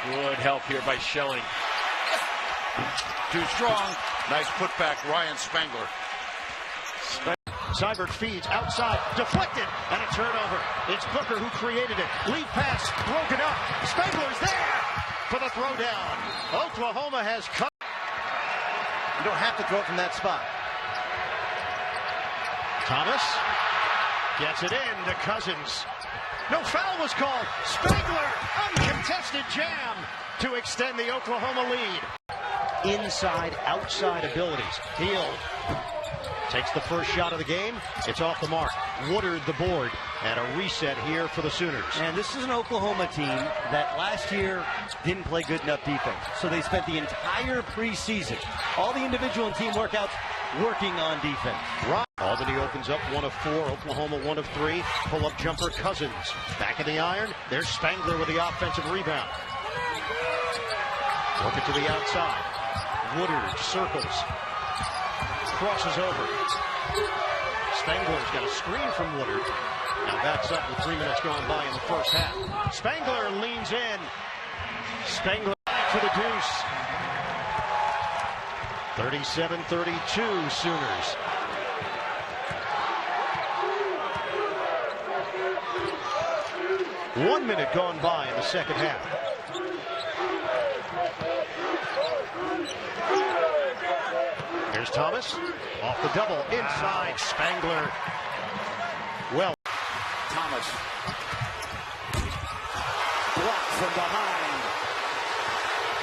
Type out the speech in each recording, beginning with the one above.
Good help here by Schelling. Too strong. Nice putback, Ryan Spangler. Seibert feeds outside, deflected, and a turnover. It's Booker who created it. Lead pass, broken up. Spangler's there for the throwdown. Oklahoma has cut. You don't have to throw it from that spot. Thomas gets it in to Cousins. No foul was called. Spangler, uncontested jam to extend the Oklahoma lead. Inside, outside abilities. Hield takes the first shot of the game. It's off the mark. Woodard the board. And a reset here for the Sooners. And this is an Oklahoma team that last year didn't play good enough defense. So they spent the entire preseason, all the individual and team workouts, working on defense. Albany opens up 1 of 4. Oklahoma 1 of 3. Pull-up jumper Cousins. Back in the iron. There's Spangler with the offensive rebound. Work it to the outside. Woodard circles. Crosses over. Spangler's got a screen from Woodard. Now backs up with 3 minutes gone by in the first half. Spangler leans in. Spangler for the deuce. 37-32 Sooners. One minute gone by in the second half. Here's Thomas. Off the double. Inside. Spangler. Well. Thomas. Blocked from behind.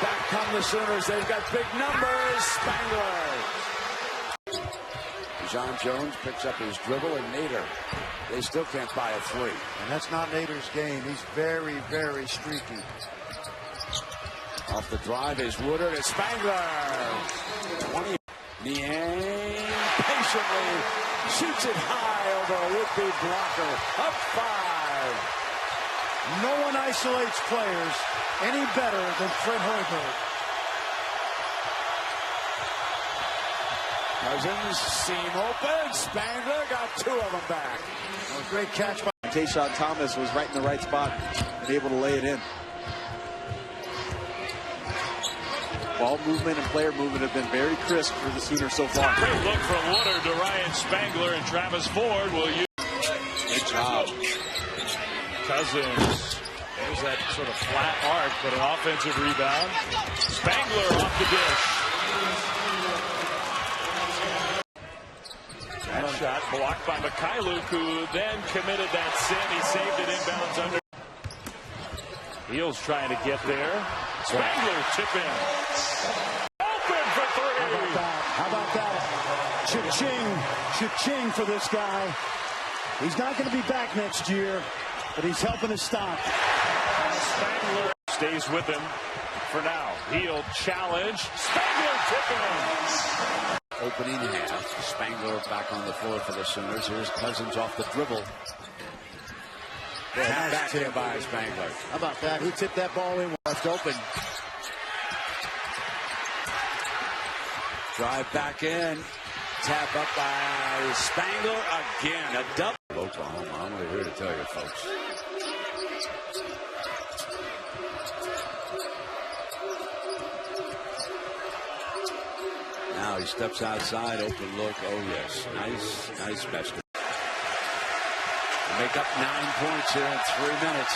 Back come the Sooners. They've got big numbers. Spangler. John Jones picks up his dribble, and Nader. They still can't buy a three. And that's not Nader's game. He's very, very streaky. Off the drive is Woodard. It's Spangler. 20. Niang patiently shoots it high over a would-be blocker. Up 5. No one isolates players any better than Fred Hoiberg. Cousins, seam open. Spangler got 2 of them back. A great catch by Tayshawn Thomas was right in the right spot and able to lay it in. Ball movement and player movement have been very crisp for the Sooners so far. Great look from Woodard to Ryan Spangler, and Travis Ford will use. Good job. Cousins. There's that sort of flat arc, but an offensive rebound. Spangler off the dish. That shot blocked by Mikhailuk, who then committed that sin. He saved it inbounds under. Heels trying to get there. Spangler tip in. Open for 3. How about that? Cha-ching. Cha-ching for this guy. He's not going to be back next year, but he's helping his stock. Spangler stays with him for now. He'll challenge. Spangler tipping. Opening half. Spangler back on the floor for the Sooners. Here's Cousins off the dribble. Tap back here by Spangler. How about that? Who tipped that ball in? Left open. Drive back in. Tap up by Spangler again. A double. Oklahoma. I'm only here to tell you, folks. Now he steps outside. Open look. Oh, yes. Nice basket. Make up 9 points here in 3 minutes.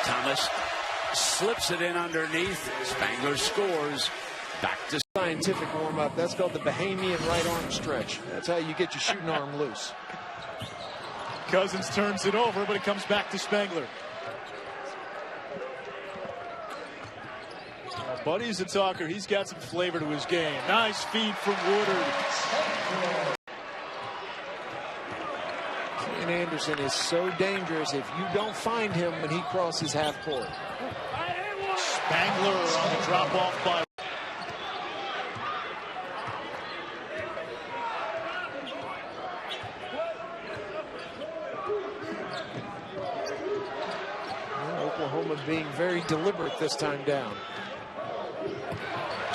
Thomas slips it in underneath. Spangler scores. Back to scientific warm-up. That's called the Bahamian right arm stretch. That's how you get your shooting arm loose. Cousins turns it over, but it comes back to Spangler. Buddy's a talker. He's got some flavor to his game. Nice feed from Woodard. Ian Anderson is so dangerous if you don't find him when he crosses half court. Spangler on the drop-off by. Oklahoma being very deliberate this time down.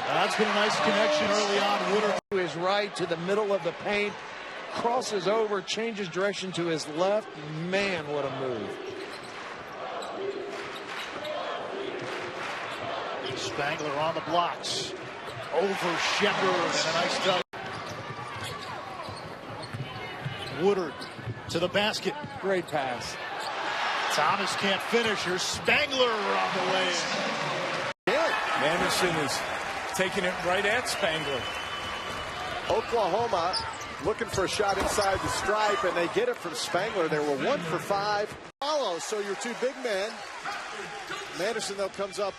That's been a nice connection early on. Woodard to his right to the middle of the paint. crosses over, changes direction to his left. Man, what a move. Spangler on the blocks. Over Shepard and a nice dunk. Woodard to the basket. Great pass. Thomas can't finish. Here's Spangler on the way in. Anderson is taking it right at Spangler. Oklahoma looking for a shot inside the stripe, and they get it from Spangler. They were 1 for 5. So your two big men. Anderson, though, comes up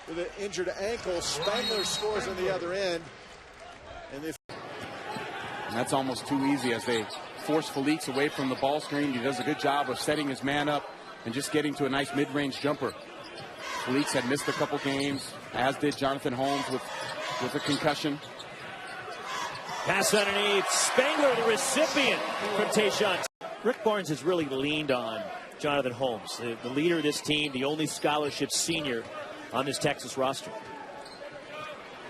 with an injured ankle. Spangler scores on the other end. And that's almost too easy as they force Felix away from the ball screen. He does a good job of setting his man up and just getting to a nice mid-range jumper. Felix had missed a couple games, as did Jonathan Holmes with a concussion. Pass underneath. Spangler, the recipient from Tayshaun. Rick Barnes has really leaned on Jonathan Holmes, the leader of this team, the only scholarship senior on this Texas roster.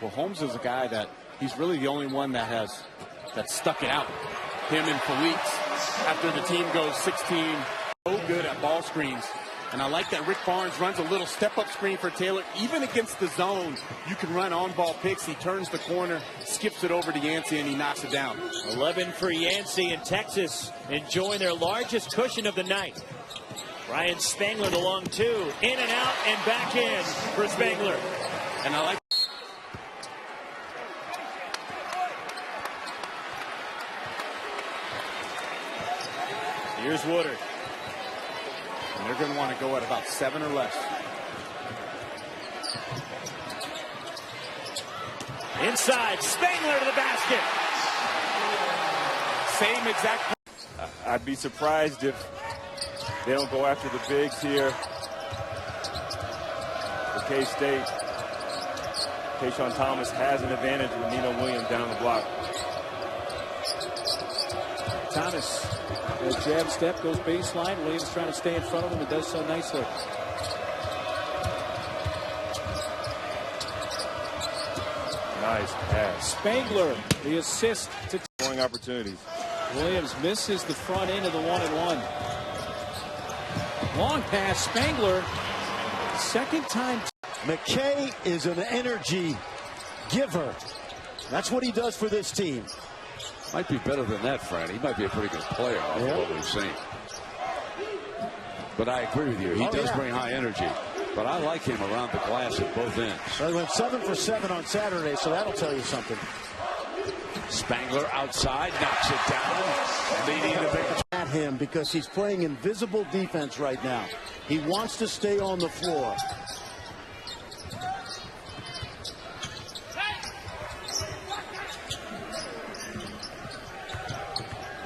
Well, Holmes is a guy that he's really the only one that stuck it out. Him and Felix, after the team goes 16, so good at ball screens. And I like that Rick Barnes runs a little step-up screen for Taylor. Even against the zone, you can run on-ball picks. He turns the corner, skips it over to Yancey, and he knocks it down. 11 for Yancey, and Texas enjoying their largest cushion of the night. Ryan Spangler, the long two. In and out and back in for Spangler. And I like... Here's Woodard. And they're going to want to go at about 7 or less. Inside, Spangler to the basket. Same exact. I'd be surprised if they don't go after the bigs here for K-State. Tayshaun Thomas has an advantage with Nino Williams down the block. Thomas, a jab step, goes baseline. Williams trying to stay in front of him and does so nicely. Nice pass. Spangler, the assist to Scoring opportunities. Williams misses the front end of the 1-and-1. Long pass, Spangler. Second time. McKay is an energy giver. That's what he does for this team. Might be better than that, Fran. He might be a pretty good player off of what we've seen. But I agree with you. He does bring high energy. But I like him around the glass at both ends. Well, he went 7 for 7 on Saturday, so that'll tell you something. Spangler outside, knocks it down, leading the big at him because he's playing invisible defense right now. He wants to stay on the floor.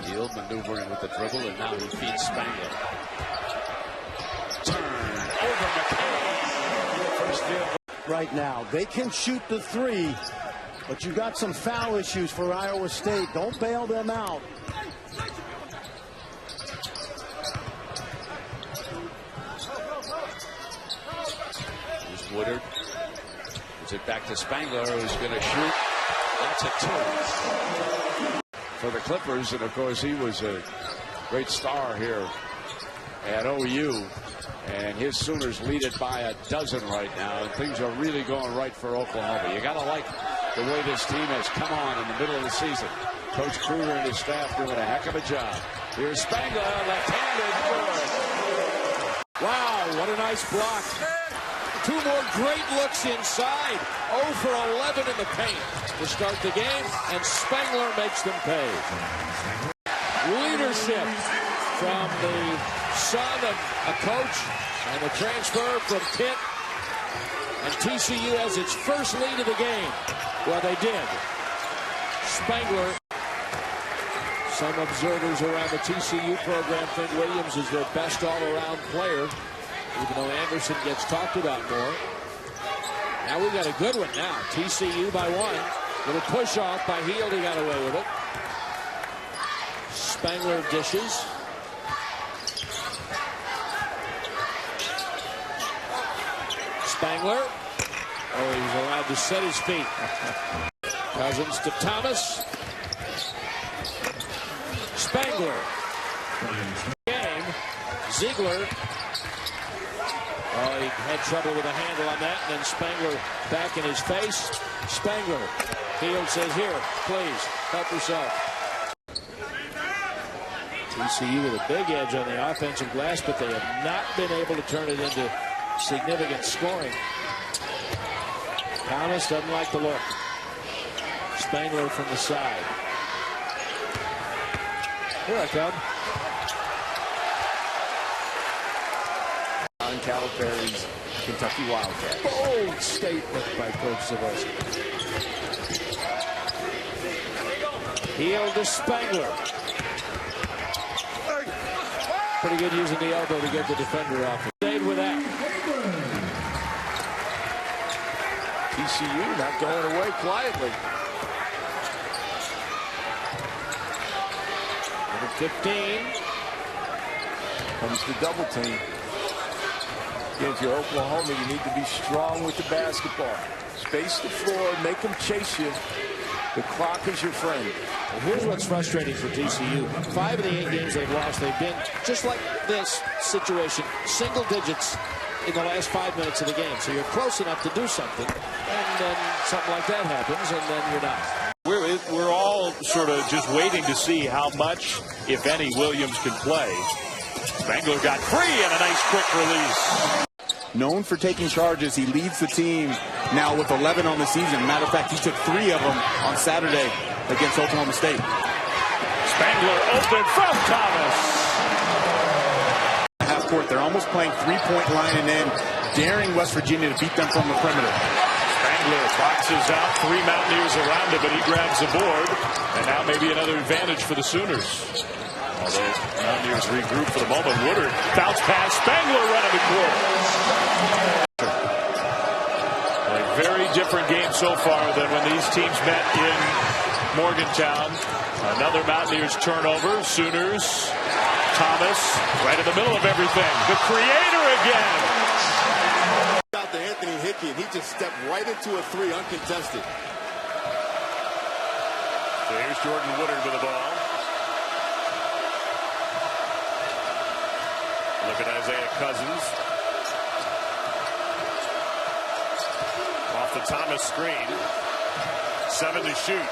Yield maneuvering with the dribble, and now he feeds Spangler. Turn over McKay. Right now, they can shoot the 3, but you got some foul issues for Iowa State. Don't bail them out. Here's Woodard. Gives it back to Spangler, who's going to shoot. That's a 2 for the Clippers, and of course he was a great star here at OU. And his Sooners lead it by a dozen right now, and things are really going right for Oklahoma. You got to like the way this team has come on in the middle of the season. Coach Kruger and his staff doing a heck of a job. Here's Spangler, left-handed. Wow, what a nice block. 2 more great looks inside. 0 for 11 in the paint to start the game, and Spangler makes them pay. Leadership from the son of a coach, and a transfer from Pitt, and TCU has its first lead of the game. Well, they did. Spangler. Some observers around the TCU program think Williams is their best all-around player, even though Anderson gets talked about more. Now we got a good one now. TCU by 1. Little push off by Hield. He got away with it. Spangler dishes. Spangler. Oh, he's allowed to set his feet. Cousins to Thomas. Spangler. Game. Ziegler. Oh, he had trouble with a handle on that, and then Spangler back in his face. Spangler. Field says, here, please, help yourself. TCU with a big edge on the offensive glass, but they have not been able to turn it into significant scoring. Thomas doesn't like the look. Spangler from the side. Here I come. On Calipari's Kentucky Wildcats. Bold statement by Coach Savorsky. Heel to Spangler. Pretty good using the elbow to get the defender off. Stayed with that. TCU not going away quietly. Number 15. Comes the double team. If you're Oklahoma, you need to be strong with the basketball. Space the floor, make them chase you. The clock is your friend. Well, here's what's frustrating for TCU. 5 of the 8 games they've lost, they've been just like this situation, single digits in the last 5 minutes of the game. So you're close enough to do something, and then something like that happens, and then you're not. We're all sort of just waiting to see how much, if any, Williams can play. Spangler got free and a nice quick release. Known for taking charges, he leads the team now with 11 on the season. Matter of fact, he took 3 of them on Saturday against Oklahoma State. Spangler open from Thomas. Half court, they're almost playing three-point line and then daring West Virginia to beat them from the perimeter. Spangler boxes out, 3 Mountaineers around him, but he grabs the board, and now maybe another advantage for the Sooners. Although Mountaineers regroup for the moment. Woodard bounce pass. Spangler running the court. A very different game so far than when these teams met in Morgantown. Another Mountaineers turnover. Sooners. Thomas right in the middle of everything. The creator again. Out to Anthony Hickey, and he just stepped right into a 3 uncontested. So here's Jordan Woodard with the ball. Look at Isaiah Cousins. Off the Thomas screen. 7 to shoot.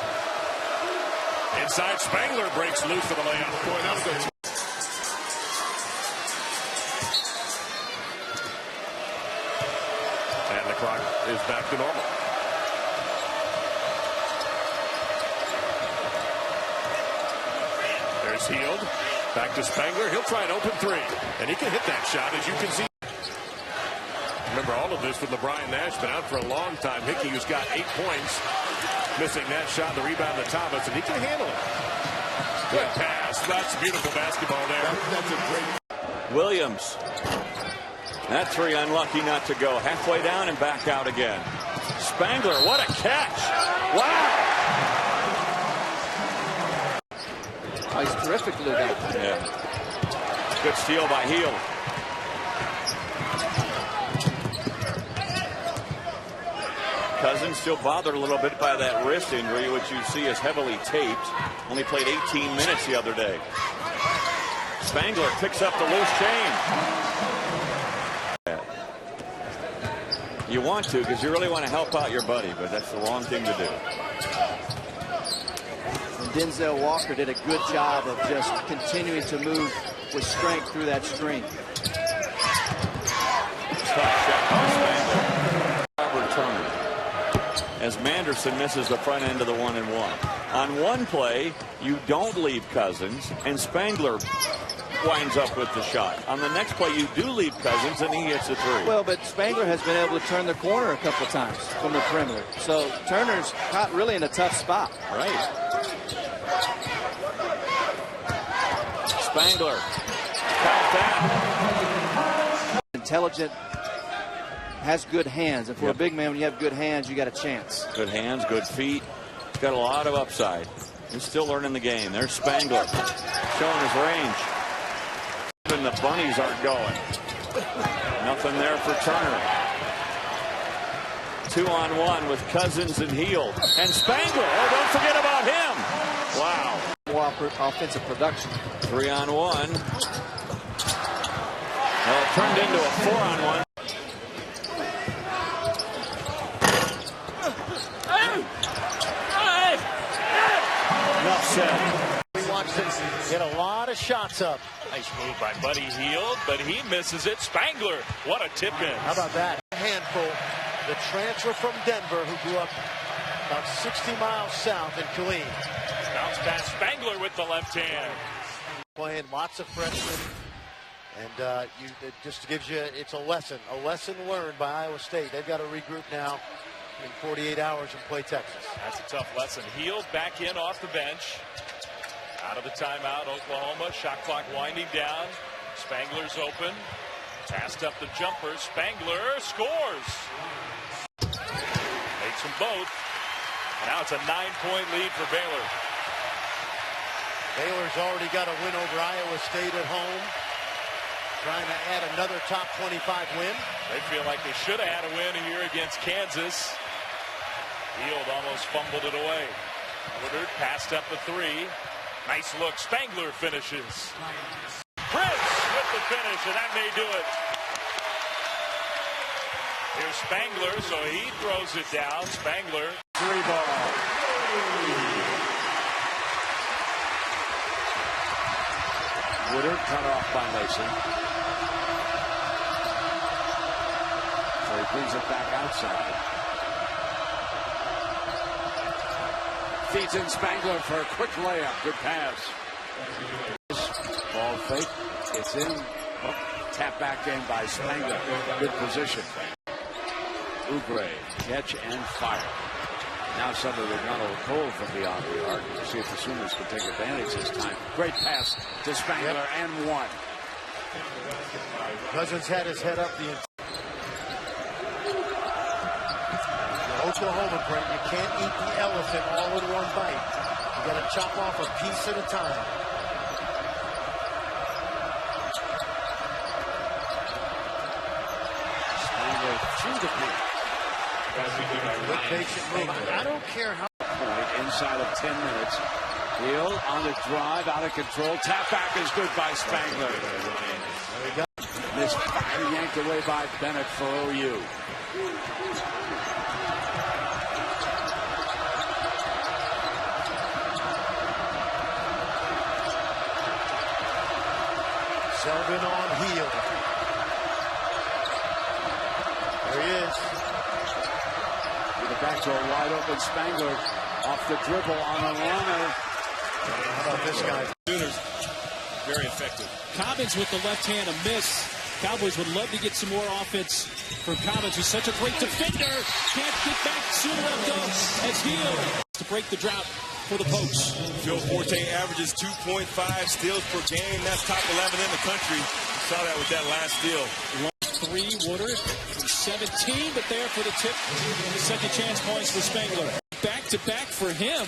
Inside, Spangler breaks loose for the layup. Boy, that was good. And the clock is back to normal. There's Heald. Back to Spangler. He'll try an open 3. And he can hit that shot, as you can see. Remember all of this with LeBron Nash, been out for a long time. Hickey, who's got 8 points, missing that shot, the rebound to Thomas, and he can handle it. Good pass. That's beautiful basketball there. That's a great. Williams. That 3 unlucky not to go. Halfway down and back out again. Spangler, what a catch. Wow. Oh, he's terrific, Luke. Yeah. Good steal by Heald. Cousins still bothered a little bit by that wrist injury, which you see is heavily taped. Only played 18 minutes the other day. Spangler picks up the loose chain. You want to, because you really want to help out your buddy, but that's the wrong thing to do. Denzel Walker did a good job of just continuing to move with strength through that screen. Tough shot by Spangler. Robert Turner. As Manderson misses the front end of the 1-and-1. On one play, you don't leave Cousins, and Spangler winds up with the shot. On the next play, you do leave Cousins, and he hits a 3. Well, but Spangler has been able to turn the corner a couple of times from the perimeter. So Turner's not really in a tough spot. Right. Spangler. Count that. Intelligent, has good hands. And for a big man, when you have good hands, you got a chance. Good hands, good feet. He's got a lot of upside. He's still learning the game. There's Spangler showing his range. Even the bunnies aren't going. Nothing there for Turner. 2-on-1 with Cousins and Heald. And Spangler. Oh, don't forget about him. Wow. offensive production. 3-on-1. Well, it turned into a 4-on-1. Enough said. We watched him get a lot of shots up. Nice move by Buddy Hield, but he misses it. Spangler, what a tip in. How about that? A handful. The transfer from Denver who grew up about 60 miles south in Killeen. Bounce pass, Spangler with the left hand. Playing lots of freshmen. And it just gives you, it's a lesson learned by Iowa State. They've got to regroup now in 48 hours and play Texas. That's a tough lesson. Hield back in off the bench. Out of the timeout, Oklahoma. Shot clock winding down. Spangler's open. Passed up the jumper. Spangler scores. Makes them both. And now it's a 9-point lead for Baylor. Baylor's already got a win over Iowa State at home. Trying to add another top 25 win. They feel like they should have had a win here against Kansas. Hield almost fumbled it away. Woodard passed up the three. Nice look. Spangler finishes. Prince with the finish, and that may do it. Here's Spangler, so he throws it down. Spangler. 3-ball. Woodard cut off by Mason. So he brings it back outside. Feeds in Spangler for a quick layup. Good pass. Ball fake. It's in. Oh, tap back in by Spangler. Good position. Oubre, catch and fire. Now suddenly they've gone a little cold from beyond the arc. We'll see if the Sooners can take advantage this time. Great pass to Spangler and one. Cousins had his head up the Oklahoma, Brent, you can't eat the elephant all in one bite. You got to chop off a piece at a time. Spangler through the pin. Good patient movement. I don't care how. Point inside of 10 minutes. Hield on the drive, out of control. Tap back is good by Spangler. This fire yanked away by Bennett for OU. Selvin on Hield. There he is. With the back to a wide open Spangler off the dribble on a runner. How about this guy? Sooners, very effective. Cobbins with the left hand, a miss. Cowboys would love to get some more offense from Cobbins, who's such a great defender. Can't get back soon enough, though, as Hield to break the drought for the Pokes. Phil Forte averages 2.5 steals per game. That's top 11 in the country. You saw that with that last steal. Three, Woodard from 17, but there for the tip. Second chance points for Spangler. Back-to-back for him.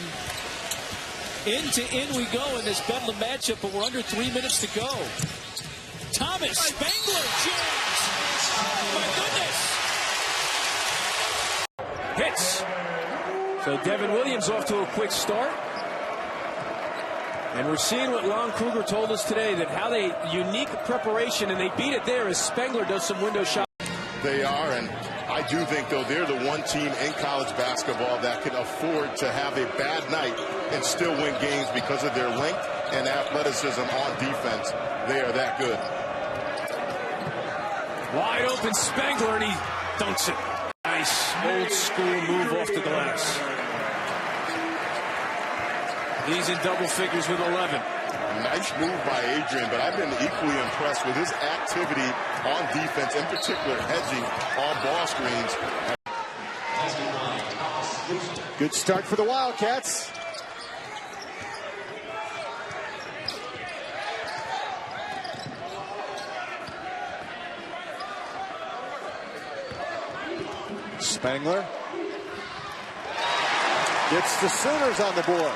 End-to-end we go in this Bedlam matchup, but we're under 3 minutes to go. Thomas, Spangler, jams. My goodness. Hits. So Devin Williams off to a quick start. And we're seeing what Lon Kruger told us today, that how they unique preparation, and they beat it there as Spangler does some window shots. They are, and I do think, though, they're the one team in college basketball that can afford to have a bad night and still win games because of their length and athleticism on defense. They are that good. Wide open Spangler, and he dunks it. Nice old school move off the glass. He's in double figures with 11. Nice move by Adrian, but I've been equally impressed with his activity on defense, in particular hedging on ball screens. Good start for the Wildcats. Spangler gets the Sooners on the board.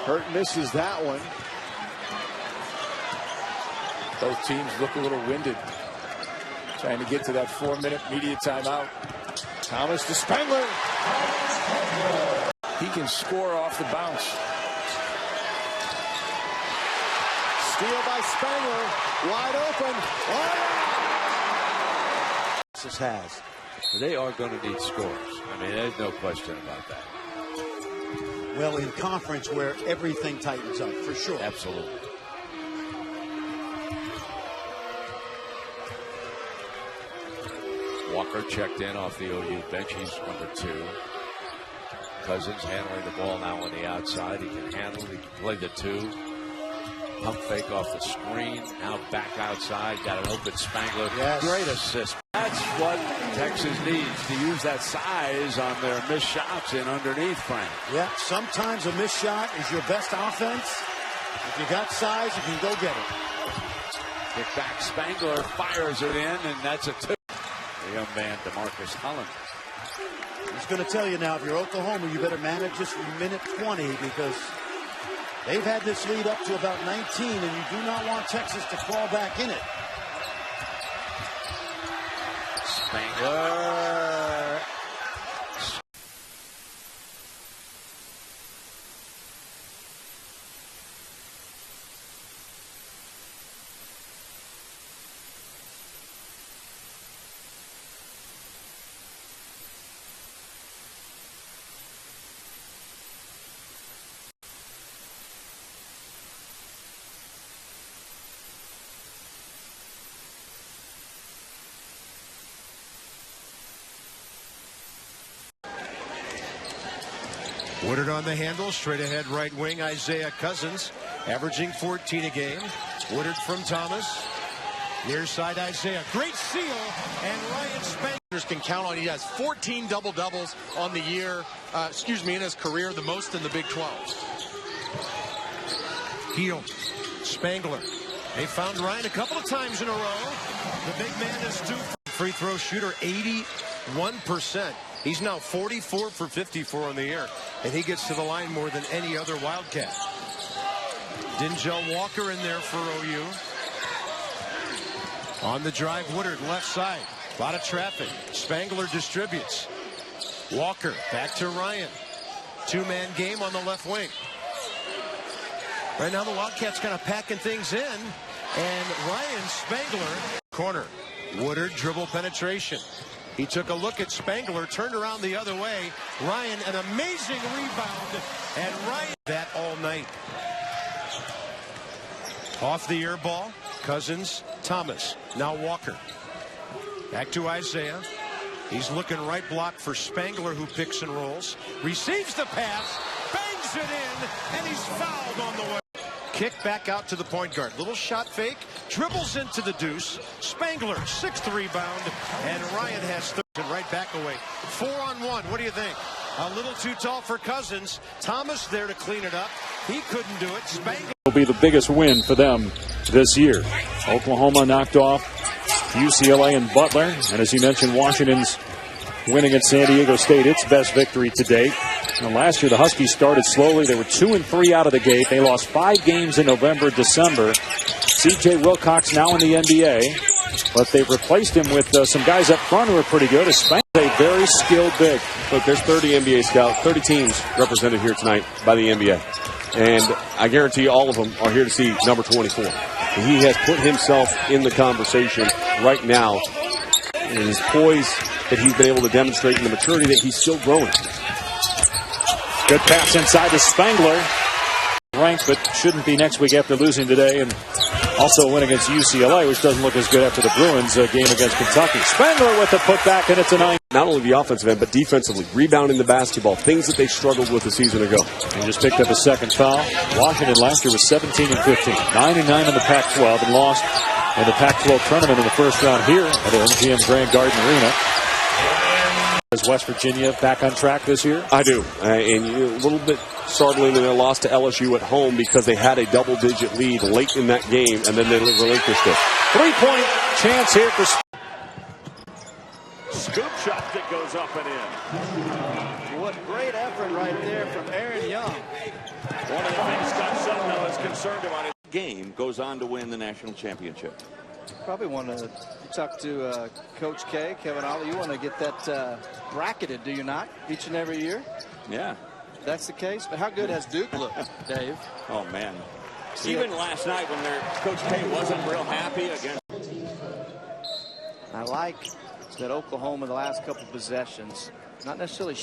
Hurt misses that one. Both teams look a little winded, trying to get to that 4-minute media timeout. Thomas to Spangler. he can score off the bounce. Steal by Spangler. Wide open. This has. They are going to need scores. I mean, there's no question about that. Well, in conference where everything tightens up, for sure. Absolutely. Walker checked in off the OU bench. He's number 2. Cousins handling the ball now on the outside. He can handle it. He can play the 2. Pump fake off the screen. Now back outside. Got an open Spangler. Yes. Great assist. That's what Texas needs, to use that size on their missed shots in underneath, Frank. Yeah, sometimes a missed shot is your best offense. If you got size, you can go get it. Kick back, Spangler fires it in, and that's a 2. The young man, DeMarcus Holland. He's going to tell you now, if you're Oklahoma, you better manage this minute 20 because they've had this lead up to about 19, and you do not want Texas to claw back in it. Spangler. Woodard on the handle, straight ahead right wing, Isaiah Cousins, averaging 14 a game. Woodard from Thomas. Near side, Isaiah. Great seal, and Ryan Spangler can count on. He has 14 double-doubles on the year, in his career, the most in the Big 12. Heel, Spangler. They found Ryan a couple of times in a row. The big man is 2 free throw shooter, 81%. He's now 44 for 54 on the year, and he gets to the line more than any other Wildcat. Denzel Walker in there for OU. On the drive, Woodard left side. A lot of traffic. Spangler distributes. Walker back to Ryan. 2-man game on the left wing. Right now the Wildcats kind of packing things in, and Ryan Spangler corner. Woodard dribble penetration. He took a look at Spangler, turned around the other way. Ryan, an amazing rebound, and Ryan that all night. Off the air ball, Cousins, Thomas. Now Walker. Back to Isaiah. He's looking right block for Spangler, who picks and rolls. Receives the pass, bangs it in, and he's fouled on the way. Kick back out to the point guard. Little shot fake, dribbles into the deuce. Spangler, 6th rebound, and Ryan has 3rd and right back away. 4-on-1, what do you think? A little too tall for Cousins. Thomas there to clean it up. He couldn't do it. Spangler will be the biggest win for them this year. Oklahoma knocked off UCLA and Butler, and as you mentioned, Washington's winning at San Diego State, its best victory to date. And last year, the Huskies started slowly. They were 2-3 out of the gate. They lost 5 games in November, December. C.J. Wilcox now in the NBA, but they've replaced him with some guys up front who are pretty good. Spangler, a very skilled big. Look, there's 30 NBA scouts, 30 teams represented here tonight by the NBA. And I guarantee all of them are here to see number 24. And he has put himself in the conversation right now. And his poise that he's been able to demonstrate and the maturity that he's still growing. Good pass inside to Spangler. Ranked, but shouldn't be next week after losing today. And also a win against UCLA, which doesn't look as good after the Bruins game against Kentucky. Spangler with the putback, and it's a 9. Not only the offensive end, but defensively, rebounding the basketball, things that they struggled with a season ago. He just picked up a 2nd foul. Washington last year was 17-15, 9-9 in the Pac-12, and lost in the Pac-12 tournament in the first round here at MGM Grand Garden Arena. Is West Virginia back on track this year? I do. And a little bit startling in their loss to LSU at home because they had a double-digit lead late in that game, and then they relinquished it. 3-point chance here for Scoop shot that goes up and in. What great effort right there from Aaron Young. One of the things Scott Sutton is concerned about is game goes on to win the national championship. Probably want to talk to Coach K, Kevin Ollie. You want to get that bracketed, do you not, each and every year? Yeah. that's the case. But how good has Duke looked, Dave? Oh, man. Even last night when their Coach K wasn't real happy against. I like that Oklahoma, the last couple possessions, not necessarily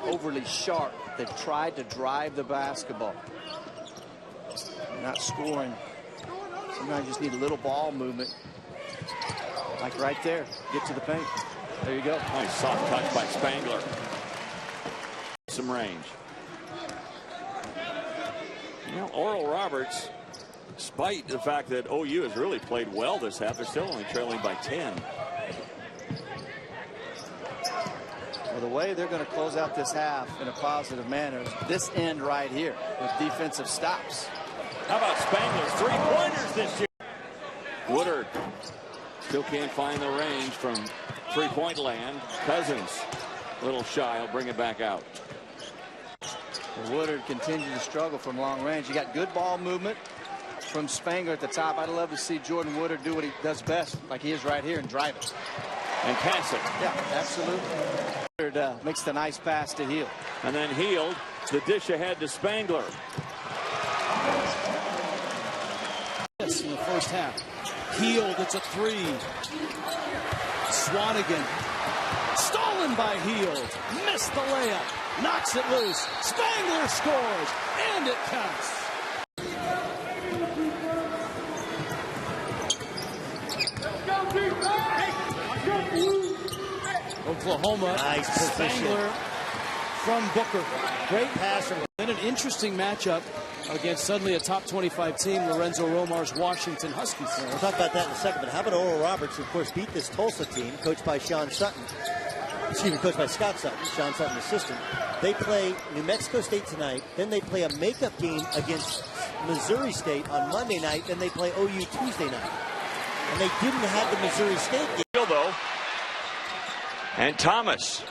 overly sharp. They've tried to drive the basketball. They're not scoring. Sometimes you just need a little ball movement. Like right there. Get to the paint. There you go. Nice soft touch by Spangler. Some range. You know, Oral Roberts, despite the fact that OU has really played well this half, they're still only trailing by 10. Well, the way they're going to close out this half in a positive manner is this end right here with defensive stops. How about Spangler's three-pointers this year? Woodard still can't find the range from three-point land. Cousins, a little shy. He'll bring it back out. Woodard continues to struggle from long range. You got good ball movement from Spangler at the top. I'd love to see Jordan Woodard do what he does best, like he is right here, and drive it. And pass it. Yeah, absolutely. Woodard makes the nice pass to Hield. And then Hield, the dish ahead to Spangler. Yes, in the first half. Hield, it's a three. Swanigan, stolen by Hield. Missed the layup. Knocks it loose. Spangler scores, and it counts. Oklahoma. Nice Spangler from Booker. Great pass. And an interesting matchup against suddenly a top 25 team, Lorenzo Romar's Washington Huskies. Yeah, we'll talk about that in a second, but how about Oral Roberts, who, of course, beat this Tulsa team, coached by Sean Sutton. Excuse me, coached by Scott Sutton, Sean Sutton assistant. They play New Mexico State tonight, then they play a makeup game against Missouri State on Monday night, then they play OU Tuesday night. And they didn't have the Missouri State game. Though. And Thomas.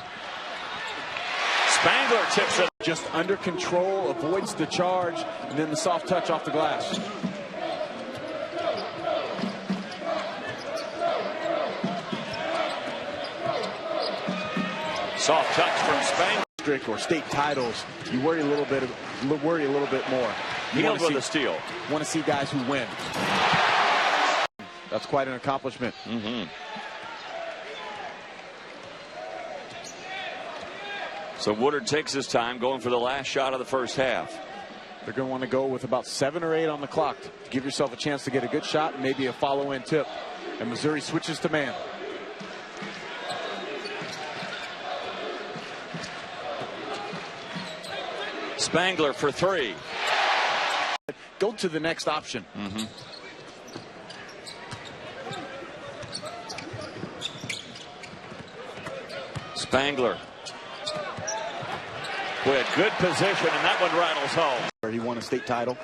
Spangler tips it. Just under control, avoids the charge, and then the soft touch off the glass. Soft touch from Spangler. Or state titles, you worry a little bit more. You Hield with a steal. Want to see guys who win. That's quite an accomplishment. So Woodard takes his time, going for the last shot of the first half. They're going to want to go with about 7 or 8 on the clock to give yourself a chance to get a good shot and maybe a follow-in tip. And Missouri switches to man. Spangler for three. Go to the next option. Spangler with good position, and that one rattles home. He won a state title.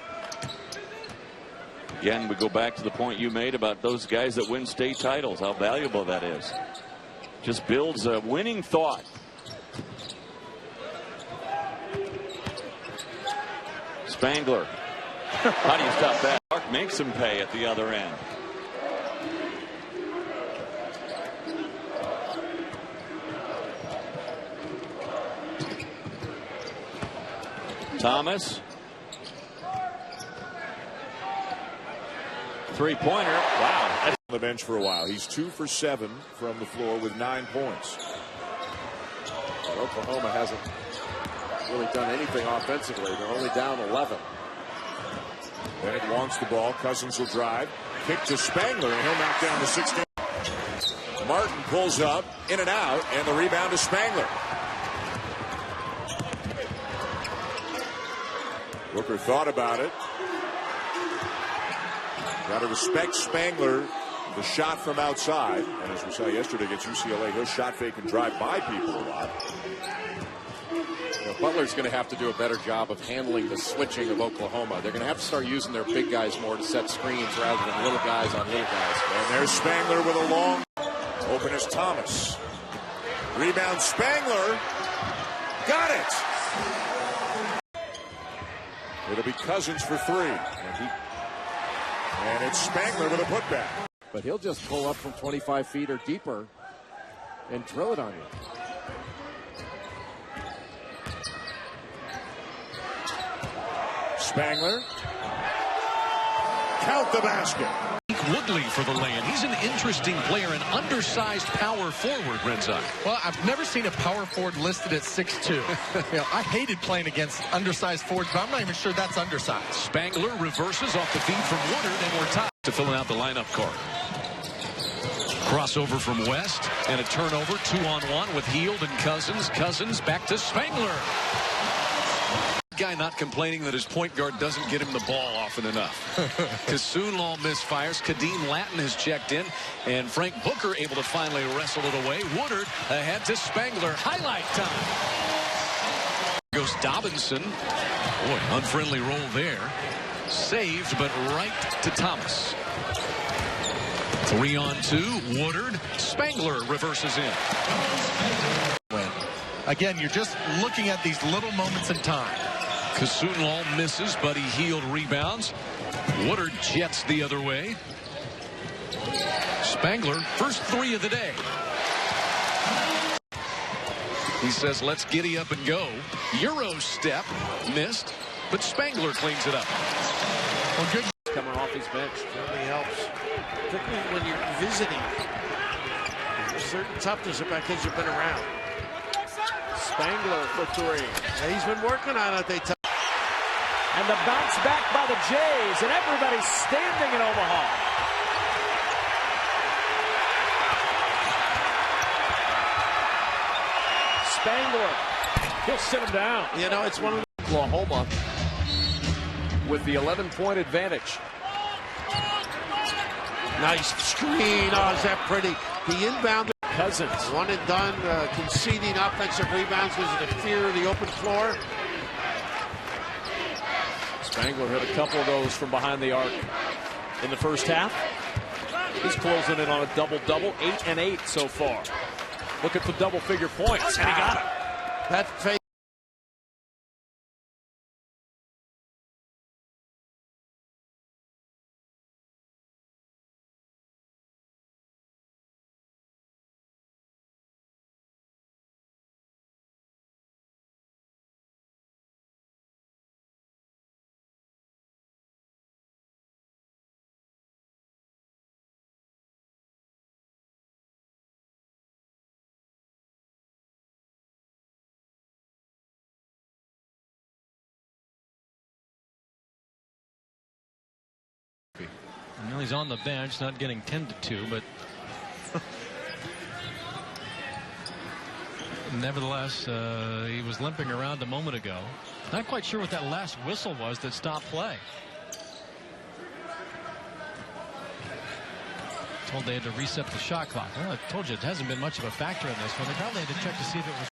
Again, we go back to the point you made about those guys that win state titles, how valuable that is. Just builds a winning thought. Spangler. How do you stop that? Mark makes him pay at the other end. Thomas. Three-pointer. Wow. On the bench for a while. He's 2 for 7 from the floor with 9 points. But Oklahoma hasn't really done anything offensively. They're only down 11. Bennett wants the ball. Cousins will drive. Kick to Spangler, and he'll knock down the 16. Martin pulls up, in and out, and the rebound to Spangler. Booker thought about it. Got to respect Spangler, the shot from outside. And as we saw yesterday against UCLA, he'll shot fake and drive by people a lot. You know, Butler's going to have to do a better job of handling the switching of Oklahoma. They're going to have to start using their big guys more to set screens rather than little guys on little guys. And there's Spangler with a long open as Thomas. Rebound Spangler. Got it. It'll be Cousins for 3. And it's Spangler with a putback. But he'll just pull up from 25 feet or deeper and drill it on you. Spangler. Count the basket. Woodley for the lay-in. He's an interesting player, an undersized power forward, Red Sox. Well, I've never seen a power forward listed at 6'2". I hated playing against undersized forwards, but I'm not even sure that's undersized. Spangler reverses off the feed from Woodard, and we're tied to filling out the lineup card. Crossover from West, and a turnover, 2-on-1 with Hield and Cousins. Cousins back to Spangler. Guy not complaining that his point guard doesn't get him the ball often enough. Kasoonlall misfires. Kadeem Latin has checked in, and Frank Booker able to finally wrestle it away. Woodard ahead to Spangler. Highlight time. Goes Dobinson. Boy, unfriendly roll there. Saved, but right to Thomas. 3-on-2. Woodard. Spangler reverses in. Again, you're just looking at these little moments in time. Kasoonlall misses, but he Hield rebounds. Woodard jets the other way. Spangler, first three of the day. He says, let's giddy up and go. Euro step, missed, but Spangler cleans it up. Well, good coming off his bench. Really helps, particularly when you're visiting. There's a certain toughness about kids who've been around. Spangler for three. Yeah, he's been working on it. And the bounce back by the Jays, and everybody's standing in Omaha. Spangler, he'll sit him down. You know, it's one of the Oklahoma with the 11-point advantage. nice screen. Oh, is that pretty? The inbound. Cousins. One and done, conceding offensive rebounds because of the fear of the open floor. Spangler hit a couple of those from behind the arc in the first half. He's closing in on a double-double, 8 and 8 so far. Looking for double-figure points, and he got it. That fake. Well, he's on the bench, not getting tended to, but nevertheless, he was limping around a moment ago. Not quite sure what that last whistle was that stopped play. Told they had to reset the shot clock. Well, I told you it hasn't been much of a factor in this one. They probably had to check to see if it was